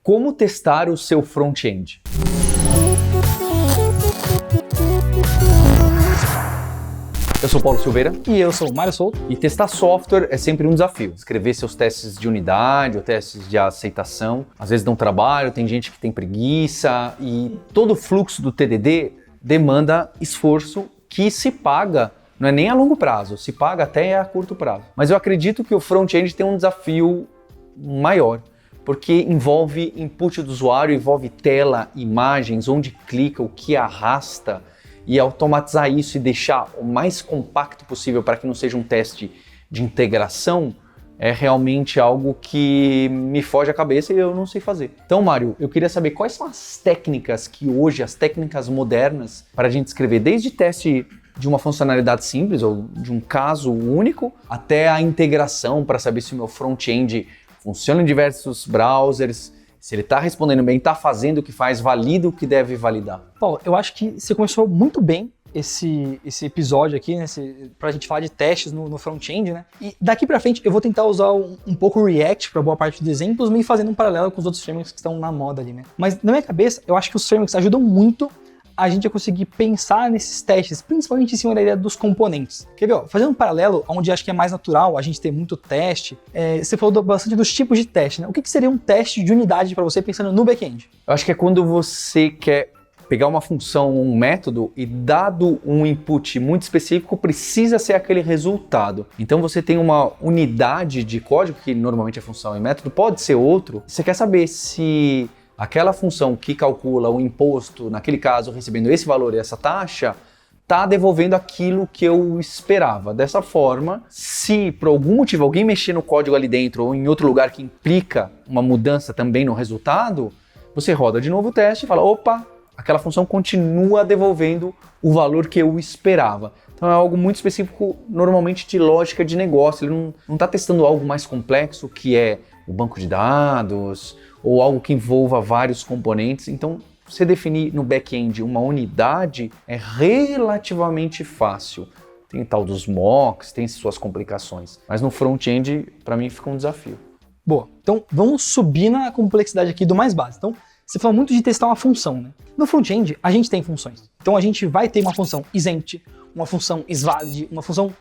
Como testar o seu front-end? Eu sou Paulo Silveira. E eu sou o Mário Souto. E testar software é sempre um desafio. Escrever seus testes de unidade ou testes de aceitação, às vezes dão trabalho, tem gente que tem preguiça e todo o fluxo do TDD demanda esforço que se paga, não é nem a longo prazo, se paga até a curto prazo. Mas eu acredito que o front-end tem um desafio maior, porque envolve input do usuário, envolve tela, imagens, onde clica, o que arrasta, e automatizar isso e deixar o mais compacto possível para que não seja um teste de integração é realmente algo que me foge à cabeça e eu não sei fazer. Então, Mário, eu queria saber quais são as técnicas que hoje, as técnicas modernas, para a gente escrever desde teste de uma funcionalidade simples ou de um caso único até a integração para saber se o meu front-end funciona em diversos browsers, se ele está respondendo bem, está fazendo o que faz, valida o que deve validar. Paulo, eu acho que você começou muito bem esse episódio aqui, né, pra gente falar de testes no front-end, né? E daqui pra frente eu vou tentar usar um pouco o React para boa parte dos exemplos, meio fazendo um paralelo com os outros frameworks que estão na moda ali, né? Mas na minha cabeça, eu acho que os frameworks ajudam muito a gente a conseguir pensar nesses testes, principalmente em cima da ideia dos componentes. Quer ver, ó, fazendo um paralelo, onde acho que é mais natural a gente ter muito teste, você falou bastante dos tipos de teste, né? O que seria um teste de unidade para você pensando no back-end? Eu acho que é quando você quer pegar uma função, um método, e dado um input muito específico, precisa ser aquele resultado. Então você tem uma unidade de código, que normalmente é função e método, pode ser outro. Você quer saber se aquela função que calcula o imposto, naquele caso recebendo esse valor e essa taxa, está devolvendo aquilo que eu esperava. Dessa forma, se por algum motivo alguém mexer no código ali dentro ou em outro lugar que implica uma mudança também no resultado, você roda de novo o teste e fala, opa, aquela função continua devolvendo o valor que eu esperava. Então é algo muito específico, normalmente de lógica de negócio. Ele não está testando algo mais complexo, que é o banco de dados, ou algo que envolva vários componentes. Então, você definir no back-end uma unidade é relativamente fácil. Tem o tal dos mocks, tem suas complicações. Mas no front-end, para mim, fica um desafio. Boa, então vamos subir na complexidade aqui do mais básico. Então, você falou muito de testar uma função, né? No front-end, a gente tem funções. Então, a gente vai ter uma função isEmpty, uma função isValid, uma função,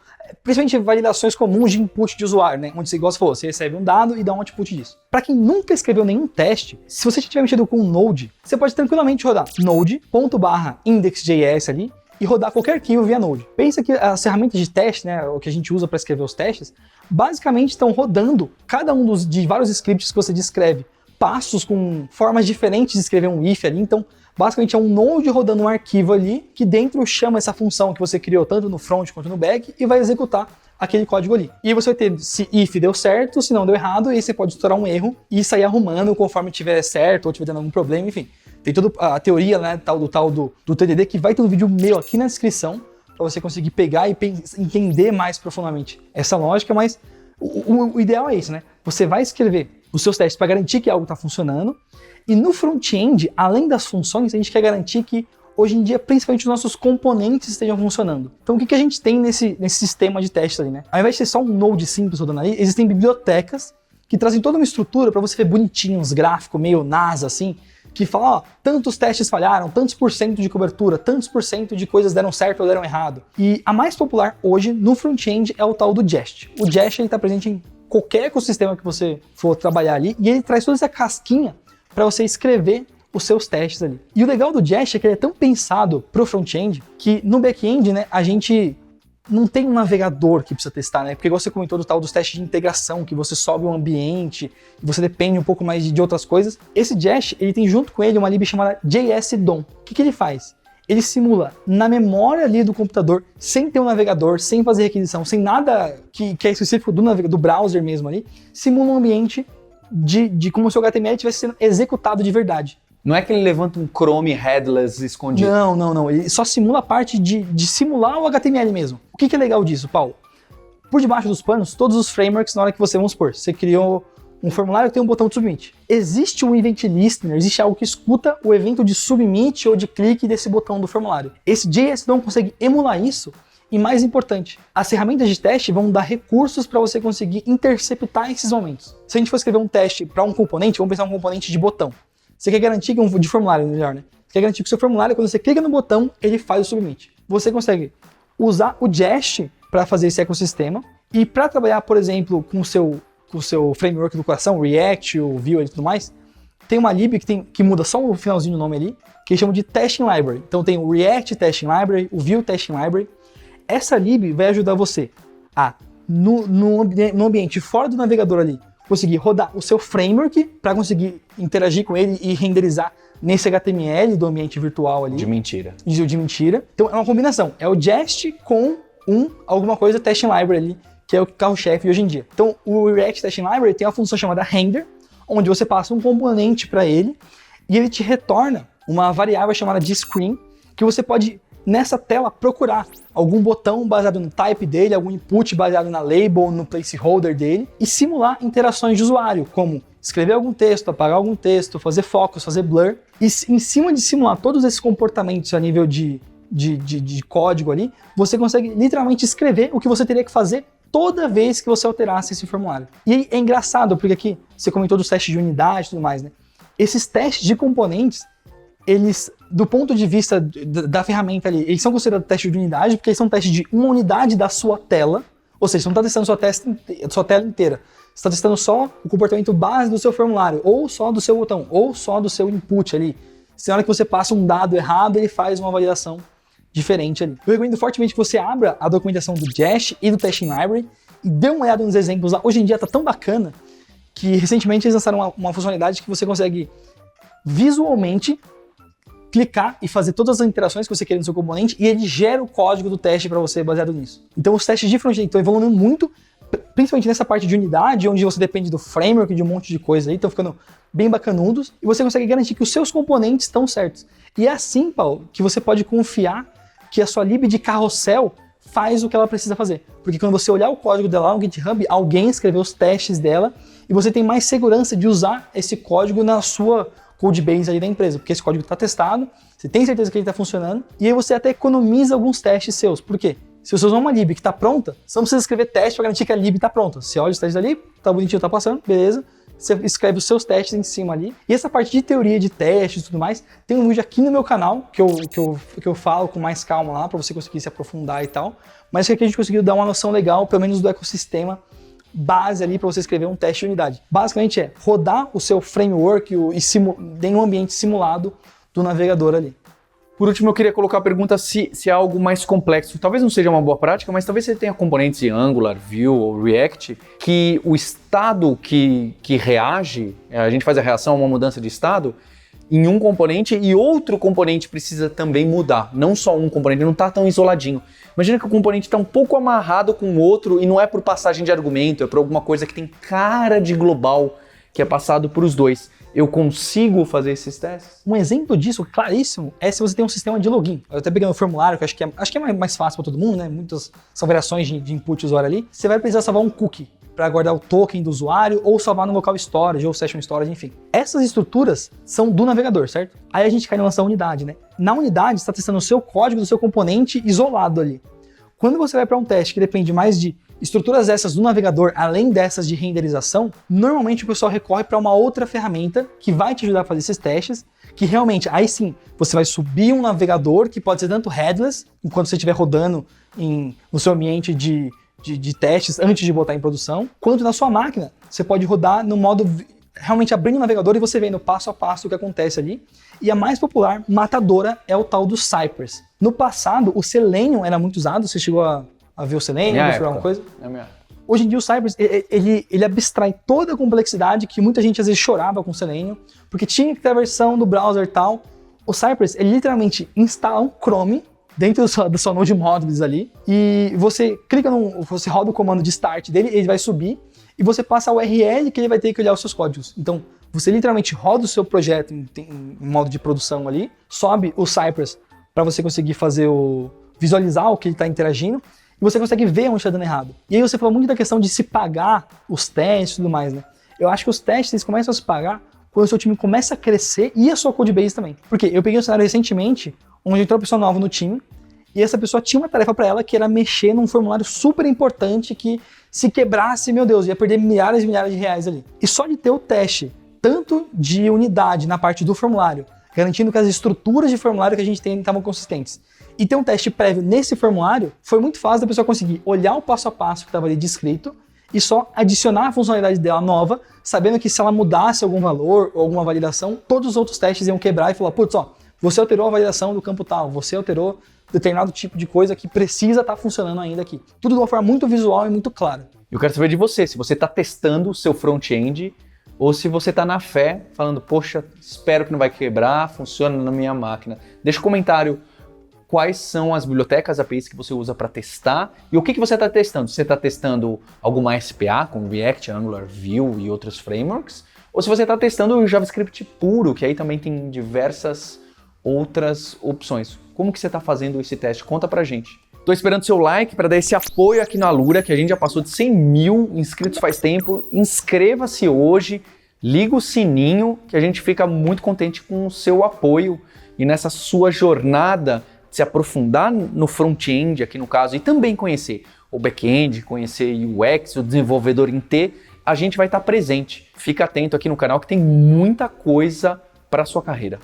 principalmente validações comuns de input de usuário, né? Onde, igual você falou, você recebe um dado e dá um output disso. Para quem nunca escreveu nenhum teste, se você já tiver mexido com Node, você pode tranquilamente rodar node.index.js ali e rodar qualquer arquivo via Node. Pensa que as ferramentas de teste, né, o que a gente usa para escrever os testes, basicamente estão rodando cada um de vários scripts que você descreve, passos com formas diferentes de escrever um if ali. Então, basicamente é um Node rodando um arquivo ali que dentro chama essa função que você criou tanto no front quanto no back e vai executar aquele código ali. E você vai ter se if deu certo, se não deu errado, e aí você pode estourar um erro e sair arrumando conforme tiver certo ou tiver dando algum problema, enfim. Tem toda a teoria, né, do TDD, que vai ter um vídeo meu aqui na descrição para você conseguir pegar e entender mais profundamente essa lógica, mas o ideal é isso, né? Você vai escrever os seus testes para garantir que algo está funcionando. E no front-end, além das funções, a gente quer garantir que hoje em dia, principalmente os nossos componentes estejam funcionando. Então o que a gente tem nesse sistema de teste ali, né? Ao invés de ser só um Node simples rodando ali, existem bibliotecas que trazem toda uma estrutura para você ver bonitinho, uns gráficos meio NASA assim, que fala, ó, tantos testes falharam, tantos por cento de cobertura, tantos por cento de coisas deram certo ou deram errado. E a mais popular hoje no front-end é o tal do Jest. O Jest está presente em qualquer ecossistema que você for trabalhar ali, e ele traz toda essa casquinha para você escrever os seus testes ali. E o legal do Jest é que ele é tão pensado pro front-end que no back-end, né, a gente não tem um navegador que precisa testar, né? Porque você comentou do tal dos testes de integração, que você sobe um ambiente e você depende um pouco mais de outras coisas. Esse Jest, ele tem junto com ele uma lib chamada JS-DOM. O que ele faz? Ele simula na memória ali do computador, sem ter um navegador, sem fazer requisição, sem nada que é específico do browser mesmo ali, simula um ambiente de como se o HTML estivesse sendo executado de verdade. Não é que ele levanta um Chrome headless escondido. Não. Ele só simula a parte de simular o HTML mesmo. O que é legal disso, Paulo? Por debaixo dos panos, todos os frameworks, na hora que você, vamos supor, você criou um formulário que tem um botão de submit. Existe um event listener, existe algo que escuta o evento de submit ou de clique desse botão do formulário. Esse JS-DOM consegue emular isso E mais importante, as ferramentas de teste vão dar recursos para você conseguir interceptar esses momentos. Se a gente for escrever um teste para um componente, vamos pensar um componente de botão. Você quer garantir que de formulário, melhor, né? Você quer garantir que o seu formulário, quando você clica no botão, ele faz o submit. Você consegue usar o Jest para fazer esse ecossistema e para trabalhar, por exemplo, com o seu framework do coração, React, o Vue e tudo mais, tem uma lib que muda só o finalzinho do nome ali, que eles chamam de Testing Library. Então tem o React Testing Library, o Vue Testing Library. Essa lib vai ajudar você a, no ambiente fora do navegador ali, conseguir rodar o seu framework para conseguir interagir com ele e renderizar nesse HTML do ambiente virtual ali. De mentira. De mentira. Então é uma combinação. É o Jest com alguma coisa Testing Library ali, que é o carro-chefe hoje em dia. Então o React Testing Library tem uma função chamada render, onde você passa um componente para ele e ele te retorna uma variável chamada de screen, que você pode, nessa tela, procurar algum botão baseado no type dele, algum input baseado na label, no placeholder dele, e simular interações de usuário, como escrever algum texto, apagar algum texto, fazer focus, fazer blur. E em cima de simular todos esses comportamentos a nível de código ali, você consegue literalmente escrever o que você teria que fazer toda vez que você alterasse esse formulário. E aí é engraçado, porque aqui você comentou dos testes de unidade e tudo mais, né? Esses testes de componentes, eles, do ponto de vista da ferramenta ali, eles são considerados testes de unidade, porque eles são testes de uma unidade da sua tela, ou seja, você não está testando sua tela inteira, você está testando só o comportamento base do seu formulário, ou só do seu botão, ou só do seu input ali. Se na hora que você passa um dado errado, ele faz uma validação diferente ali. Eu recomendo fortemente que você abra a documentação do Jest e do Testing Library e dê uma olhada nos exemplos lá. Hoje em dia está tão bacana que recentemente eles lançaram uma funcionalidade que você consegue visualmente clicar e fazer todas as interações que você quer no seu componente e ele gera o código do teste para você baseado nisso. Então os testes de front-end estão evoluindo muito, principalmente nessa parte de unidade, onde você depende do framework, de um monte de coisa aí, estão ficando bem bacanudos e você consegue garantir que os seus componentes estão certos. E é assim, Paulo, que você pode confiar que a sua lib de carrossel faz o que ela precisa fazer. Porque quando você olhar o código dela lá no GitHub, alguém escreveu os testes dela e você tem mais segurança de usar esse código na sua codebase ali da empresa, porque esse código está testado, você tem certeza que ele está funcionando, e aí você até economiza alguns testes seus. Por quê? Se você usar uma lib que está pronta, você não precisa escrever teste para garantir que a lib está pronta. Você olha os testes ali, tá bonitinho, tá passando, beleza. Você escreve os seus testes em cima ali. E essa parte de teoria de testes e tudo mais, tem um vídeo aqui no meu canal que eu falo com mais calma lá, para você conseguir se aprofundar e tal. Mas aqui a gente conseguiu dar uma noção legal, pelo menos do ecossistema base ali para você escrever um teste de unidade. Basicamente é rodar o seu framework em um ambiente simulado do navegador ali. Por último, eu queria colocar a pergunta se é algo mais complexo. Talvez não seja uma boa prática, mas talvez você tenha componentes em Angular, Vue ou React que o estado que reage, a gente faz a reação a uma mudança de estado, em um componente e outro componente precisa também mudar. Não só um componente, não está tão isoladinho. Imagina que o componente está um pouco amarrado com o outro e não é por passagem de argumento, é por alguma coisa que tem cara de global que é passado por os dois. Eu consigo fazer esses testes? Um exemplo disso, claríssimo, é se você tem um sistema de login. Eu até peguei o formulário, que acho que é mais fácil para todo mundo, né? Muitas são variações de input usuário ali. Você vai precisar salvar um cookie para guardar o token do usuário ou salvar no local storage ou session storage, enfim. Essas estruturas são do navegador, certo? Aí a gente cai na nossa unidade, né? Na unidade, você está testando o seu código do seu componente isolado ali. Quando você vai para um teste que depende mais de estruturas essas do navegador, além dessas de renderização, normalmente o pessoal recorre para uma outra ferramenta que vai te ajudar a fazer esses testes, que realmente, aí sim, você vai subir um navegador que pode ser tanto headless, enquanto você estiver rodando no seu ambiente de testes antes de botar em produção, quanto na sua máquina, você pode rodar no modo realmente abrindo o navegador e você vendo passo a passo o que acontece ali. E a mais popular, matadora, é o tal do Cypress. No passado, o Selenium era muito usado, você chegou a ver o Selenium, alguma coisa? Hoje em dia o Cypress, ele abstrai toda a complexidade que muita gente às vezes chorava com o Selenium, porque tinha que ter a versão do browser e tal. O Cypress, ele literalmente instala um Chrome dentro da sua Node Modules ali, e você você roda o comando de start dele, ele vai subir, e você passa a URL que ele vai ter que olhar os seus códigos. Então, você literalmente roda o seu projeto em modo de produção ali, sobe o Cypress para você conseguir visualizar o que ele está interagindo, e você consegue ver onde está dando errado. E aí você falou muito da questão de se pagar os testes e tudo mais, né? Eu acho que os testes eles começam a se pagar quando o seu time começa a crescer e a sua codebase também. Porque eu peguei um cenário recentemente, onde entrou uma pessoa nova no time, e essa pessoa tinha uma tarefa para ela que era mexer num formulário super importante que se quebrasse, meu Deus, ia perder milhares e milhares de reais ali. E só de ter o teste, tanto de unidade na parte do formulário, garantindo que as estruturas de formulário que a gente tem estavam consistentes, e ter um teste prévio nesse formulário, foi muito fácil da pessoa conseguir olhar o passo a passo que estava ali descrito e só adicionar a funcionalidade dela nova, sabendo que se ela mudasse algum valor ou alguma validação, todos os outros testes iam quebrar e falar, putz, ó, você alterou a validação do campo tal, você alterou determinado tipo de coisa que precisa estar funcionando ainda aqui. Tudo de uma forma muito visual e muito clara. Eu quero saber de você, se você está testando o seu front-end ou se você está na fé, falando, poxa, espero que não vai quebrar, funciona na minha máquina. Deixa um comentário quais são as bibliotecas, APIs que você usa para testar e o que você está testando. Você está testando alguma SPA, como React, Angular, Vue e outros frameworks, ou se você está testando o JavaScript puro, que aí também tem diversas outras opções. Como que você está fazendo esse teste? Conta pra gente. Tô esperando seu like para dar esse apoio aqui na Alura, que a gente já passou de 100 mil inscritos faz tempo. Inscreva-se hoje, liga o sininho, que a gente fica muito contente com o seu apoio e nessa sua jornada de se aprofundar no front-end, aqui no caso, e também conhecer o back-end, conhecer o UX, o desenvolvedor em T, a gente vai estar presente. Fica atento aqui no canal que tem muita coisa para a sua carreira.